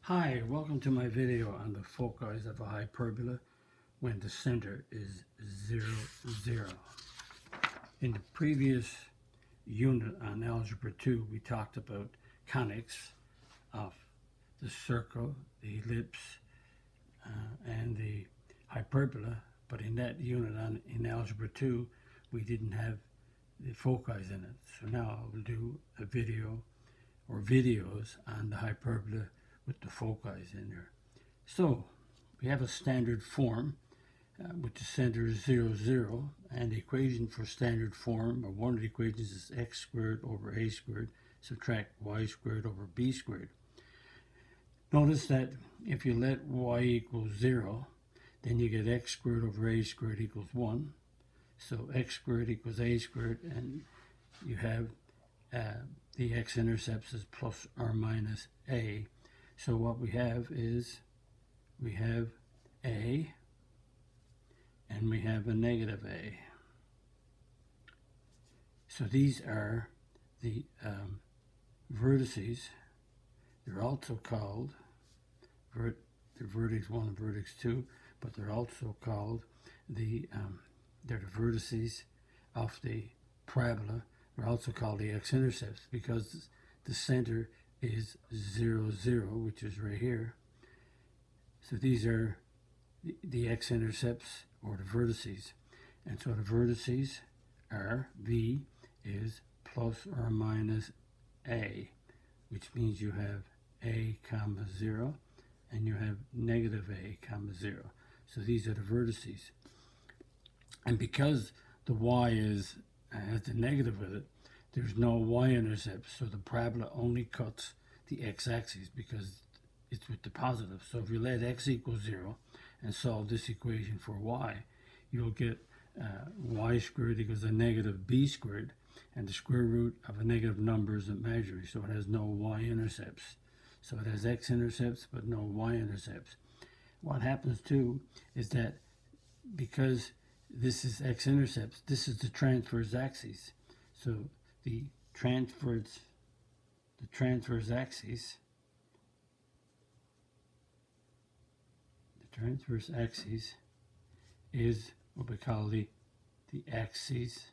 Hi, welcome to my video on the foci of a hyperbola when the center is 0, 0. In the previous unit on Algebra 2, we talked about conics of the circle, the ellipse, and the hyperbola, but in that unit in Algebra 2, we didn't have the foci in it. So now I will do a video or videos on the hyperbola with the foci in there. So we have a standard form with the center is 0, 0, and the equation for standard form, or one of the equations, is x squared over a squared, subtract y squared over b squared. Notice that if you let y equal 0, then you get x squared over a squared equals 1. So x squared equals a squared, and you have the x-intercepts is plus or minus a. So what we have is we have a and we have a negative a. So these are the vertices. They're also called the vertex 1 and vertex 2, but they're also called they're the vertices of the parabola. They're also called the x-intercepts because the center is 0, 0, which is right here. So these are the x-intercepts or the vertices. And so the vertices are V is plus or minus a, which means you have a comma 0 and you have negative a comma 0. So these are the vertices. And because the y has the negative with it, there's no y-intercept, so the parabola only cuts the x-axis because it's with the positive. So if you let x equal 0 and solve this equation for y, you'll get y squared equals a negative b squared, and the square root of a negative number is imaginary, so it has no y-intercepts. So it has x-intercepts but no y-intercepts. What happens too is that because this is x-intercepts, this is the transverse axis. So the transverse axis is what we call the axis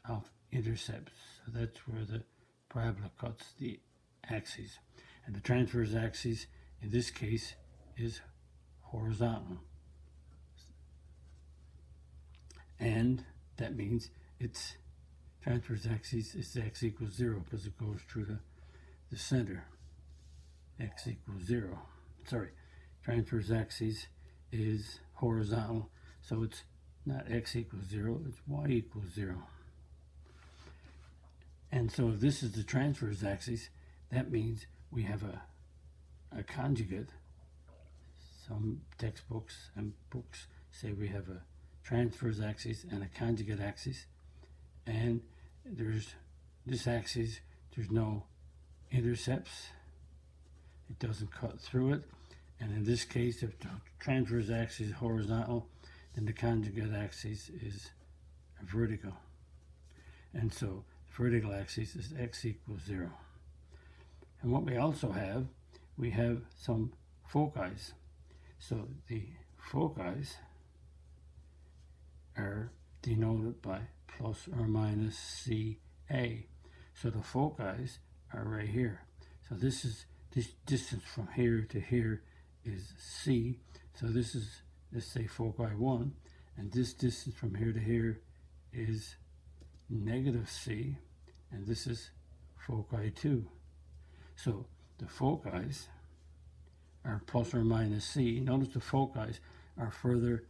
of intercepts. So that's where the parabola cuts the axis. And the transverse axis in this case is horizontal. And that means its transverse axis is x equals 0 because it goes through the center. X equals 0. Sorry, transverse axis is horizontal, so it's not x equals 0, it's y equals 0. And so if this is the transverse axis, that means we have a conjugate. Some textbooks and books say we have a transverse axis and a conjugate axis, and there's this axis, there's no intercepts, it doesn't cut through it, and in this case, if the transverse axis is horizontal, then the conjugate axis is vertical, and so the vertical axis is x equals 0. And what we also have, we have some foci. So the foci are denoted by plus or minus CA. So the foci are right here. So this distance from here to here is C. So this is, let's say, foci 1, and this distance from here to here is negative C, and this is foci 2. So the foci are plus or minus C. Notice the foci are further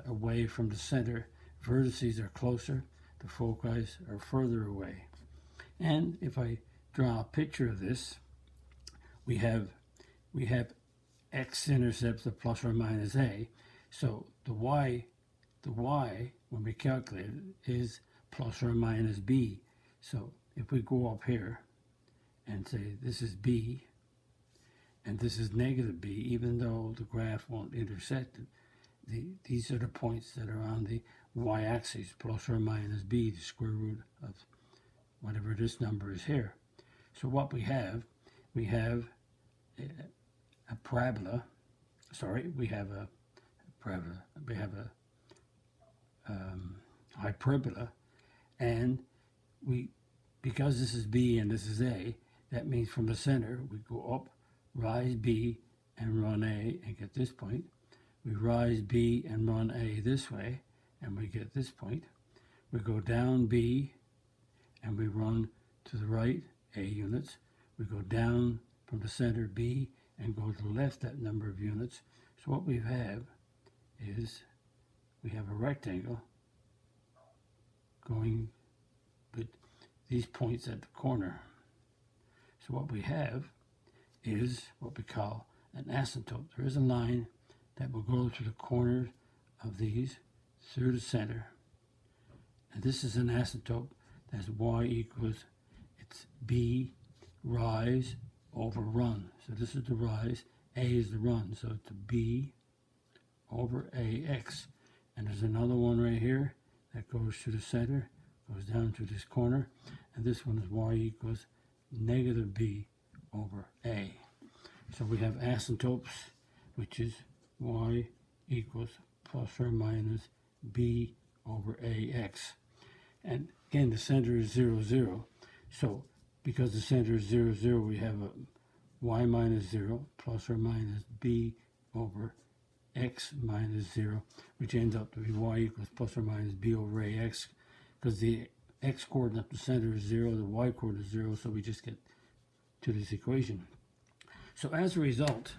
away from the center. Vertices are closer, the foci are further away. And if I draw a picture of this, we have x-intercepts of plus or minus a. So the y when we calculate it is plus or minus b. So if we go up here and say this is b and this is negative b, even though the graph won't intersect it, these are the points that are on the y-axis, plus or minus b, the square root of whatever this number is here. So what we have a parabola. Sorry, we have a parabola. We have a hyperbola, and because this is B and this is A, that means from the center we go up, rise B, and run A, and get this point. We rise B and run A this way, and we get this point. We go down B, and we run to the right, A units. We go down from the center B and go to the left that number of units. So what we have is we have a rectangle going with these points at the corner. So what we have is what we call an asymptote. There is a line that will go through the corners of these through the center. And this is an asymptote. That's y equals, it's B rise over run. So this is the rise, A is the run. So it's B over AX. And there's another one right here that goes through the center, goes down to this corner. And this one is y equals negative B over A. So we have asymptotes, which is y equals plus or minus B over AX. And again, the center is 0, 0. So because the center is 0, 0, we have a y minus 0 plus or minus B over x minus 0, which ends up to be y equals plus or minus B over AX, because the x coordinate of the center is 0, the y coordinate is 0, so we just get to this equation. So as a result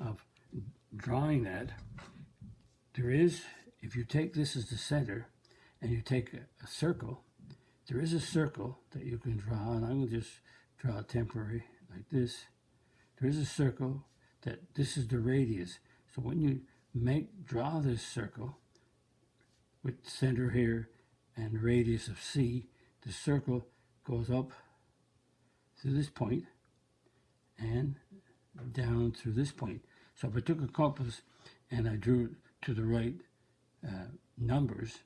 of drawing that, there is, if you take this as the center and you take a circle, there is a circle that you can draw, and I'm going to just draw a temporary like this. There is a circle that this is the radius. So when you draw this circle with the center here and radius of C, the circle goes up to this point and down through this point. So if I took a compass and I drew to the right numbers,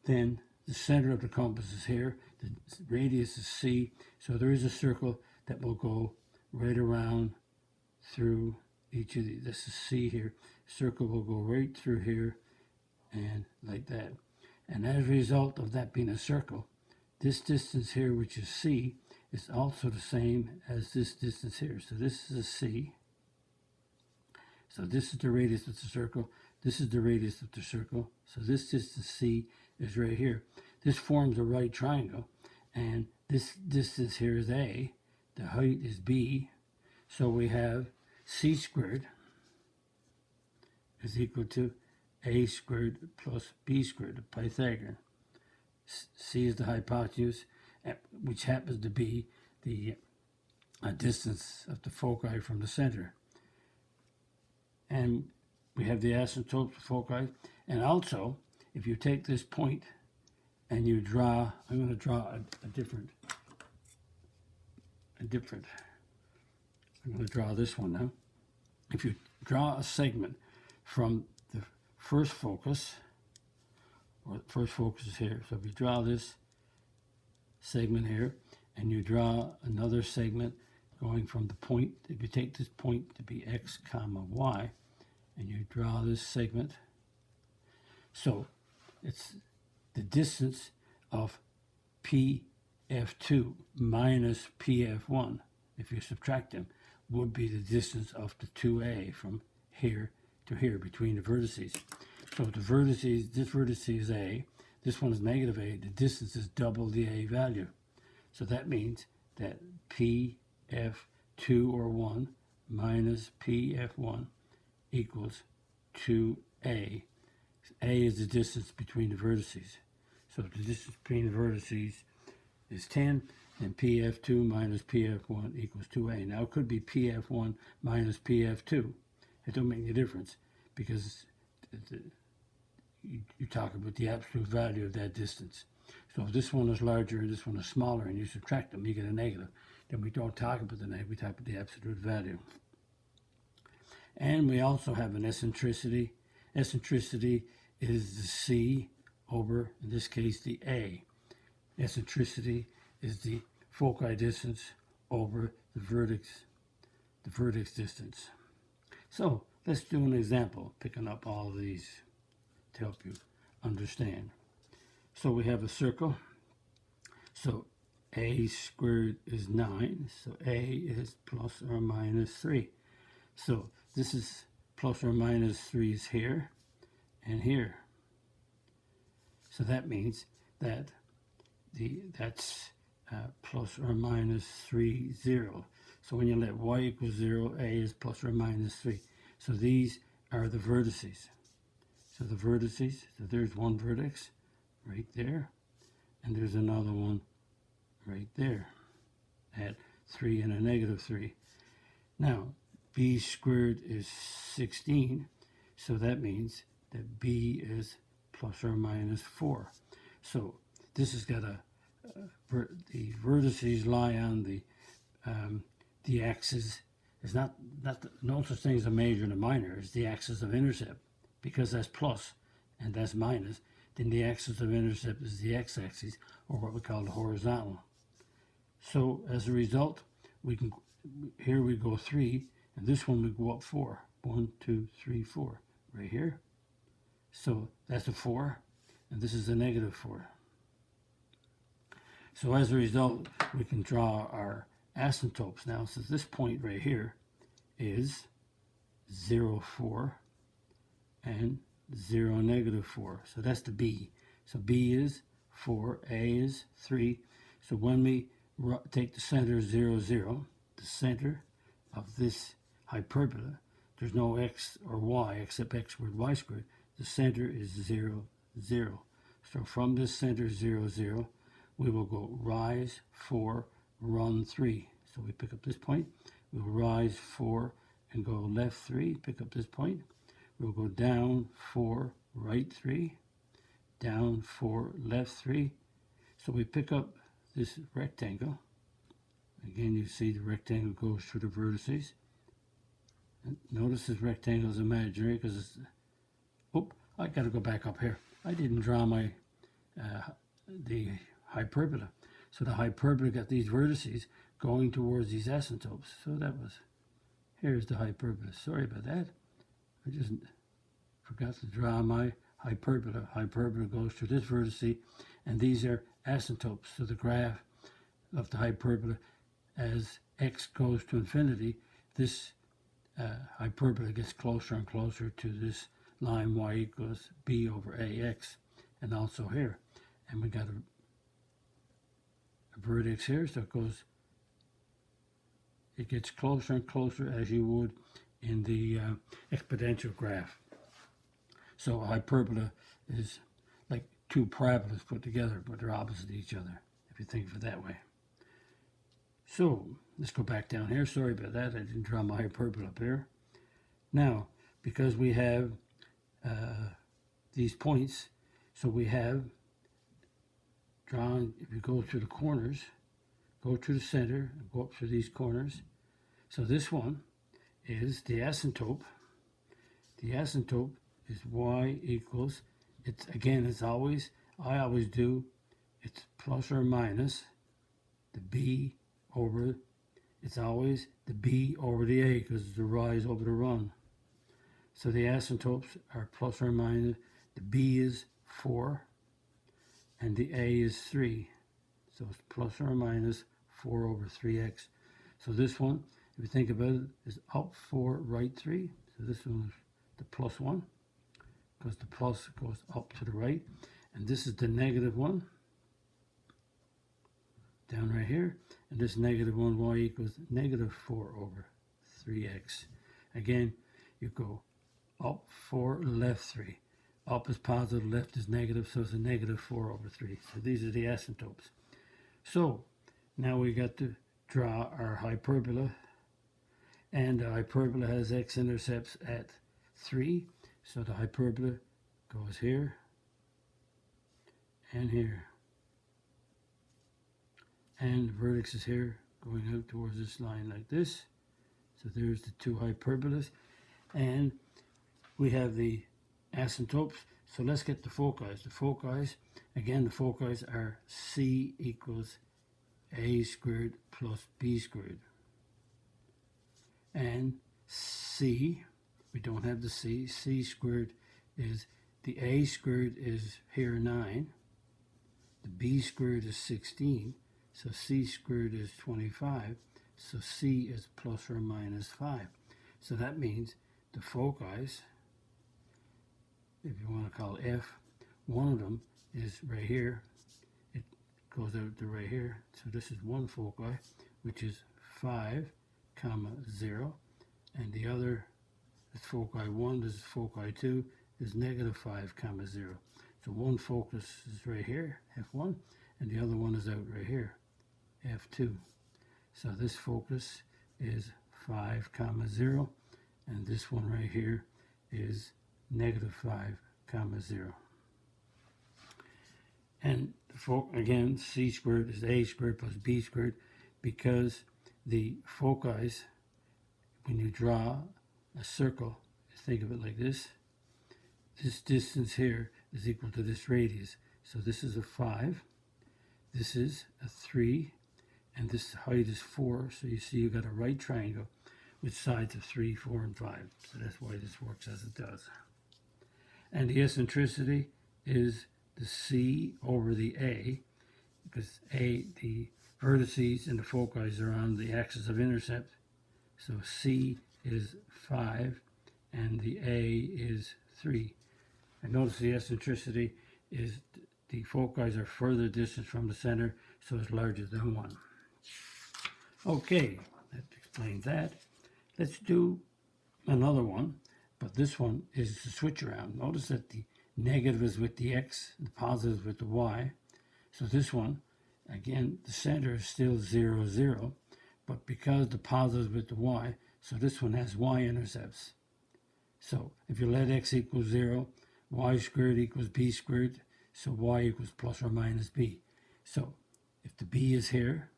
then the center of the compass is here, the radius is C, so there is a circle that will go right around through each of these. This is C here. Circle will go right through here and like that. And as a result of that being a circle, this distance here, which is C, is also the same as this distance here. So this is a C. So this is the radius of the circle. This is the radius of the circle. So this distance C is right here. This forms a right triangle. And this distance here is A. The height is B. So we have C squared is equal to A squared plus B squared, the Pythagorean. C is the hypotenuse, which happens to be the distance of the foci from the center. And we have the asymptote foci. And also, if you take this point and you draw, I'm going to draw a different, I'm going to draw this one now. If you draw a segment from the first focus, or the first focus is here. So if you draw this segment here, and you draw another segment going from the point, if you take this point to be x comma y, and you draw this segment, so it's the distance of PF2 minus PF1, if you subtract them, would be the distance of the 2A from here to here between the vertices. So the vertices, this vertex is A, this one is negative A, the distance is double the A value. So that means that PF2 or 1 minus PF1 equals 2A. A is the distance between the vertices. So the distance between the vertices is 10, and PF2 minus PF1 equals 2A. Now it could be PF1 minus PF2. It don't make any difference because you talk about the absolute value of that distance. So if this one is larger and this one is smaller and you subtract them, you get a negative. Then we don't talk about the negative, we talk about the absolute value. And we also have an eccentricity. Eccentricity is the C over, in this case, the A. Eccentricity is the foci distance over the vertex the vertex distance. So let's do an example, picking up all of these to help you understand. So we have a circle. So a squared is 9. So a is plus or minus 3. So this is plus or minus 3 is here and here. So that means that that's plus or minus 3, 0. So when you let y equal 0, a is plus or minus 3. So these are the vertices. So the vertices, so there's one vertex right there, and there's another one right there at 3 and a negative 3. Now, b squared is 16, so that means that b is plus or minus 4. So this has got the vertices lie on the axis. It's no such thing as a major and a minor. It's the axis of intercept, because that's plus and that's minus. Then the axis of intercept is the x-axis, or what we call the horizontal. So as a result, here we go 3, and this one we go up 4. 1, 2, 3, 4, right here. So that's a 4, and this is a negative 4. So as a result, we can draw our asymptotes now. So this point right here is 0, 4, and 0, negative 4. So that's the b. So b is 4, a is 3. So when we take the center 0, 0, the center of this hyperbola, there's no x or y except x squared, y squared. The center is 0, 0. So from this center 0, 0, we will go rise 4, run 3. So we pick up this point. We'll rise 4 and go left 3. Pick up this point. We'll go down 4, right 3. Down 4, left 3. So we pick up this rectangle. Again, you see the rectangle goes through the vertices. And notice this rectangle is imaginary because it's... Oh, I got to go back up here. I didn't draw my the hyperbola. So the hyperbola got these vertices going towards these asymptotes. So that was... Here's the hyperbola. Sorry about that. I just forgot to draw my hyperbola. Hyperbola goes through this vertice, and these are asymptotes. So the graph of the hyperbola, as x goes to infinity, this hyperbola gets closer and closer to this line y equals b over ax, and also here. And we got a vertex here, so it gets closer and closer as you would in the exponential graph. So a hyperbola is like two parabolas put together, but they're opposite each other, if you think of it that way. So let's go back down here. Sorry about that. I didn't draw my hyperbola up here. Now, because we have these points, so we have drawn, if you go through the corners, go to the center, and go up through these corners. So this one is the asymptote. The asymptote is y equals, it's always, I always do, it's plus or minus the b over, it's always the b over the a, because it's the rise over the run. So the asymptotes are plus or minus, the b is 4, and the a is 3. So it's plus or minus 4 over 3x. So this one, if you think about it, is up 4, right 3. So this one is the plus 1, because the plus goes up to the right. And this is the negative 1, down right here. And this negative 1, y equals negative 4 over 3x. Again, you go up 4, left 3. Up is positive, left is negative, so it's a negative 4 over 3. So these are the asymptotes. So now we got to draw our hyperbola, and the hyperbola has x-intercepts at 3. So the hyperbola goes here and here. And the vertex is here, going out towards this line like this. So there's the two hyperbolas. And we have the asymptotes. So let's get the foci. The foci, again, the foci are c equals a squared plus b squared. And C, we don't have the C. C squared is, the A squared is here 9. The B squared is 16. So C squared is 25. So C is plus or minus 5. So that means the foci, if you want to call it F, one of them is right here. It goes out to right here. So this is one foci, which is 5, 0. And the other is foci 1, this is foci 2, is negative 5, 0. So one focus is right here, F1, and the other one is out right here, F2. So this focus is 5, 0, and this one right here is negative 5, 0. And again, C squared is A squared plus B squared, because the foci, when you draw a circle, think of it like this. This distance here is equal to this radius. So this is a 5, this is a 3, and this height is 4. So you see you've got a right triangle with sides of 3, 4, and 5. So that's why this works as it does. And the eccentricity is the C over the A, because the vertices and the foci are on the axis of intercept. So C is 5 and the A is 3. And notice the eccentricity is the foci are further distant from the center, so it's larger than 1. Okay, that explains that. Let's do another one, but this one is the switch around. Notice that the negative is with the X, the positive is with the Y. So this one, again, the center is still 0, 0, but because the positive is with the Y, so this one has Y-intercepts. So if you let X equal 0, Y squared equals B squared, so Y equals plus or minus B. So if the B is here,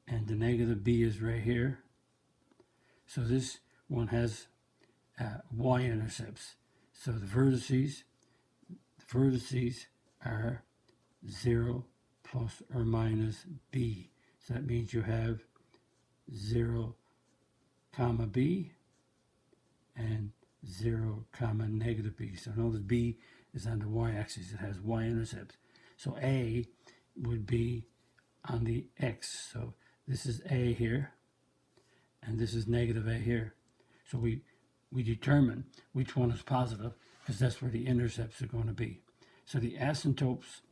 and the negative B is right here, so this one has Y-intercepts. So the vertices are 0 plus or minus B. So that means you have 0 comma B and 0 comma negative B. So notice B is on the y-axis. It has y-intercepts. So A would be on the x. So this is A here, and this is negative A here. So we determine which one is positive, because that's where the intercepts are going to be. So the asymptotes,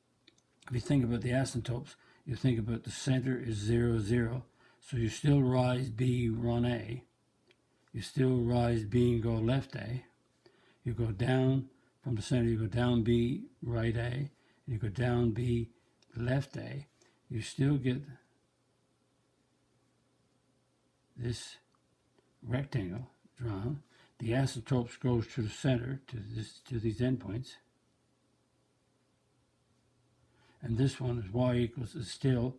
if you think about the asymptotes, you think about the center is 0, 0. So you still rise B, run A. You still rise B and go left A. You go down from the center, you go down B, right A. And you go down B, left A. You still get this rectangle drawn. The asymptotes goes to the center, to these endpoints. And this one is y equals is still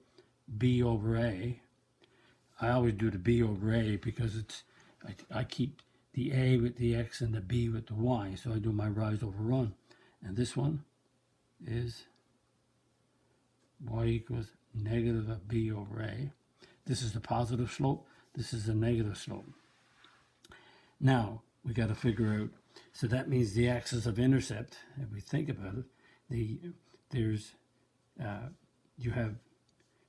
B over A. I always do the B over A because it's I keep the A with the X and the B with the Y, so I do my rise over run. And this one is y equals negative of B over A. This is the positive slope. This is the negative slope. Now we got to figure out. So that means the axis of intercept. If we think about it, you have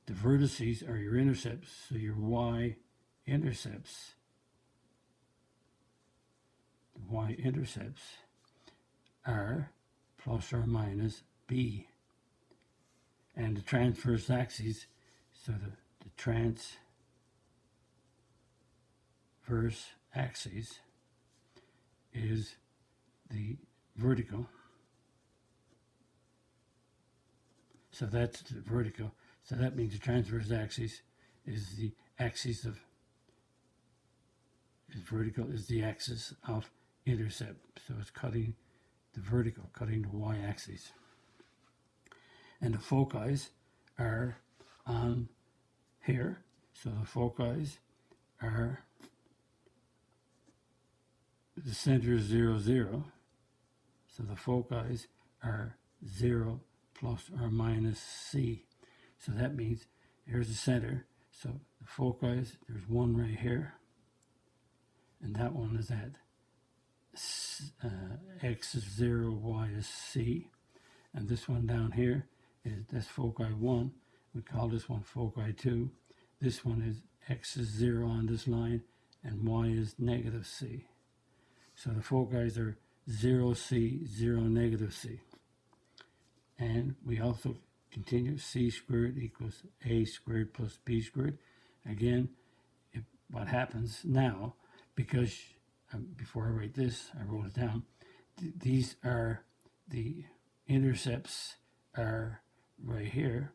the vertices are your intercepts. So your y-intercepts. The y-intercepts are plus or minus B. And the transverse axes, so the transverse axis is the vertical. So that's the vertical. So that means the transverse axis is the axis of vertical is the axis of intercept. So it's cutting the vertical, cutting the y-axis. And the foci are on here. So the foci are, the center is 0, 0. So the foci are 0 plus or minus C. So that means here's the center. So the foci, there's one right here, and that one is at x is 0, y is c, and this one down here is that's foci 1. We call this one foci 2. This one is x is 0 on this line, and y is negative c. So the foci are 0, c, 0, negative c. And we also continue, c squared equals a squared plus b squared. Again, what happens now, because before I write this, I wrote it down, these are the intercepts are right here.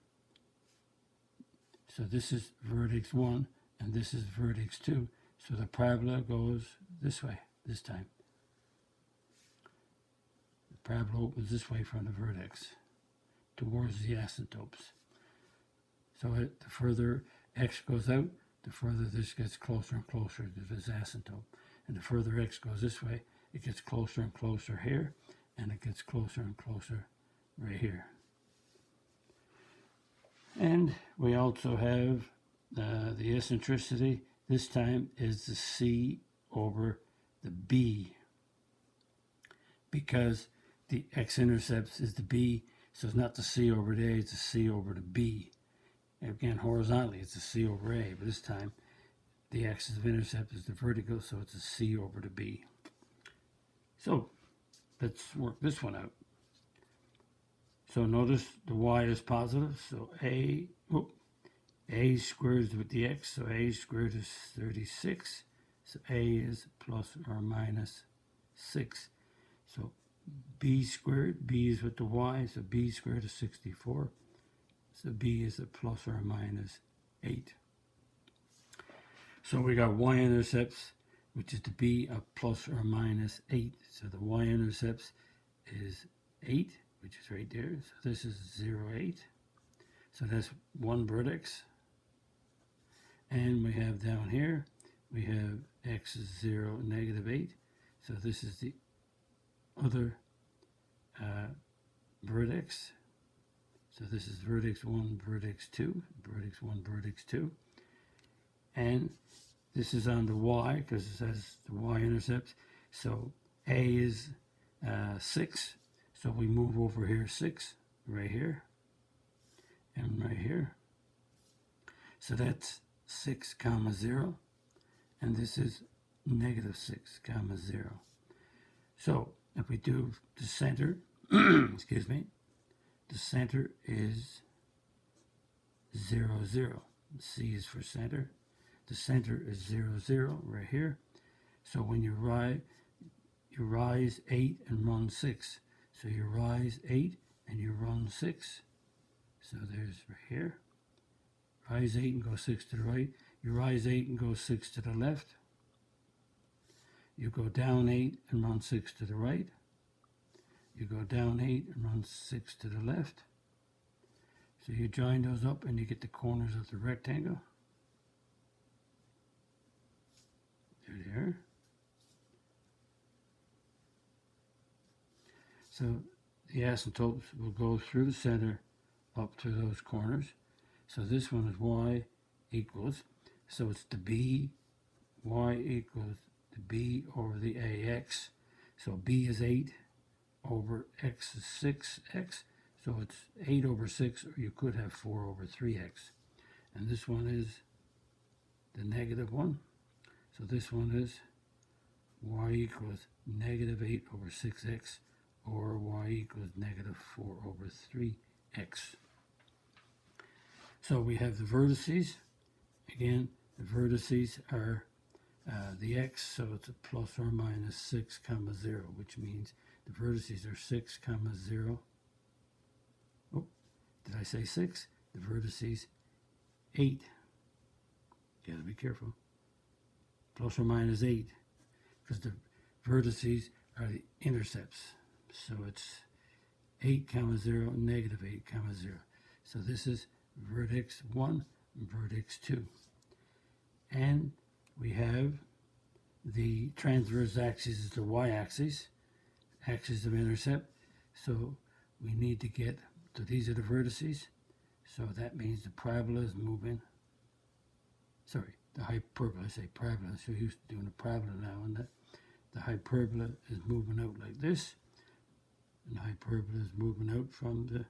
So this is vertex 1 and this is vertex 2. So the parabola goes this way this time. The parabola opens this way from the vertex towards the asymptotes. So the further x goes out, the further this gets closer and closer to this asymptote. And the further x goes this way, it gets closer and closer here, and it gets closer and closer right here. And we also have the eccentricity. This time is the c over the b, because the x-intercepts is the b, so it's not the c over the a, it's the c over the b. Again, horizontally, it's a c over a, but this time the axis of intercept is the vertical, so it's a c over the b. So let's work this one out. So notice the y is positive, so a squared with the x, so a squared is 36, so a is plus or minus 6. So b squared, b is with the y, so b squared is 64. So b is a plus or minus 8. So we got y-intercepts, which is the b of plus or minus 8. So the y-intercepts is 8, which is right there. So this is 0, 8. So that's one vertex. And we have down here, we have x is 0, negative 8. So this is the other vertex. So this is vertex 1, vertex 2, vertex 1, vertex 2. And this is on the y, because it says the y-intercepts. So a is 6. So we move over here 6, right here, and right here. So that's 6, comma 0. And this is negative 6, comma 0. So if we do the center, excuse me, the center is 0, 0. C is for center. The center is 0, 0 right here. So when you rise 8 and run 6. So you rise 8 and you run 6. So there's right here. Rise 8 and go 6 to the right. You rise 8 and go 6 to the left. You go down 8 and run 6 to the right. You go down 8 and run 6 to the left. So you join those up and you get the corners of the rectangle. There they are. So the asymptotes will go through the center up to those corners. So this one is y equals, so it's the b, y equals the b over the ax. So b is 8 over x is 6x. So it's 8 over 6, or you could have 4 over 3x. And this one is the negative one. So this one is y equals negative 8 over 6x, or y equals negative 4 over 3x. So we have the vertices. Again, the vertices are the x, so it's a plus or minus 6, comma 0, which means the vertices are 6, comma 0. Oh, did I say 6? The vertices 8. You gotta be careful. Plus or minus 8, because the vertices are the intercepts. So it's 8, comma 0, negative 8, comma 0. So this is vertex 1, vertex 2. And we have the transverse axis is the y-axis, axis of intercept. So we need to get, so these are the vertices. So that means the parabola is moving sorry, the hyperbola, I say parabola, so used to doing a parabola now, and that the hyperbola is moving out like this, and the hyperbola is moving out from the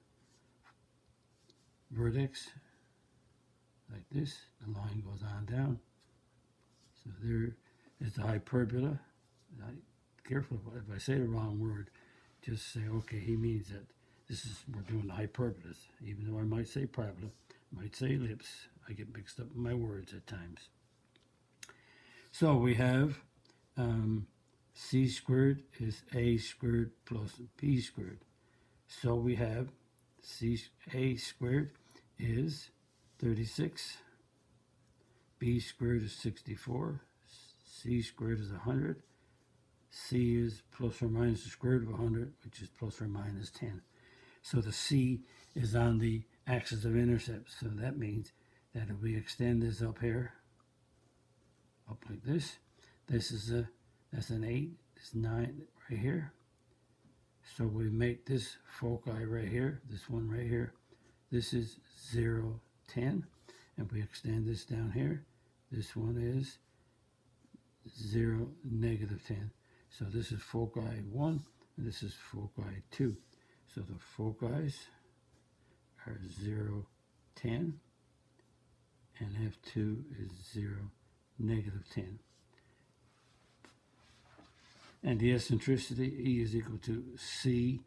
vertex like this. The line goes on down. So there is the hyperbola. Careful if I say the wrong word, just say, okay, he means that we're doing the hyperbolas. Even though I might say parabola, might say ellipse, I get mixed up in my words at times. So we have c squared is a squared plus b squared. So we have a squared is 36, b squared is 64, c squared is 100, c is plus or minus the square root of 100, which is plus or minus 10. So the c is on the axis of intercept. So that means that if we extend this up here, up like this, that's an 8, it's 9 right here. So we make this foci right here, this one right here, this is 0, 10. And we extend this down here, this one is 0, negative 10. So this is foci 1, and this is foci 2. So the foci are 0, 10, and F2 is 0, negative 10. And the eccentricity, E is equal to C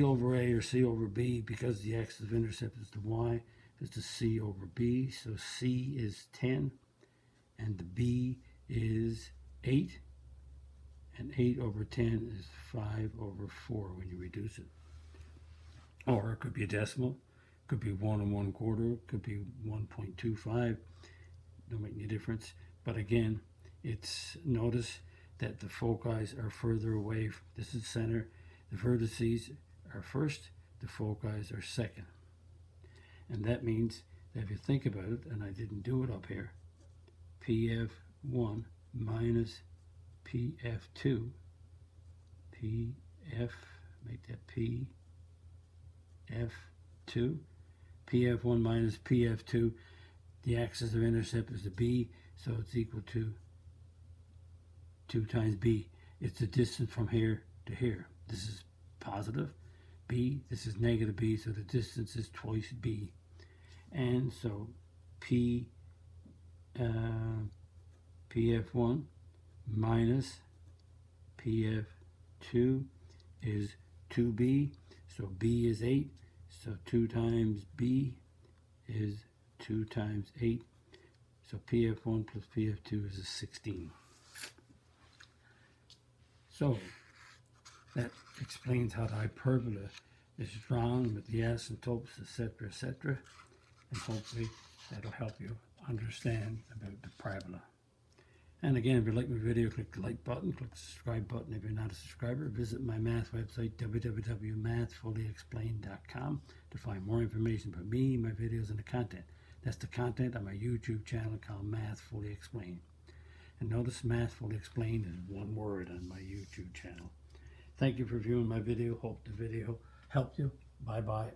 over A or C over B, because the axis of intercept is the Y, is the C over B. So C is 10, and the B is 8, and 8 over 10 is 5 over 4 when you reduce it. Or it could be a decimal, could be 1 1/4, could be 1.25, don't make any difference. But again, notice that the foci are further away. This is center. The vertices are first, the foci are second. And that means that if you think about it, and I didn't do it up here, PF1 minus PF2, make that PF2, PF1 minus PF2, the axis of intercept is the B, so it's equal to 2 times B. It's the distance from here to here. This is positive B, this is negative B, so the distance is twice B. And so PF1 minus PF2 is 2B, so B is 8, so 2 times B is 2 times 8, so PF1 plus PF2 is a 16. So that explains how the hyperbola is drawn with the asymptotes, etc., etc. And hopefully that'll help you understand about the parabola. And again, if you like my video, click the like button, click the subscribe button. If you're not a subscriber, visit my math website, www.mathfullyexplained.com, to find more information about me, my videos, and the content. That's the content on my YouTube channel called Math Fully Explained. And notice Math Fully Explained is one word on my YouTube channel. Thank you for viewing my video. Hope the video helped you. Bye-bye.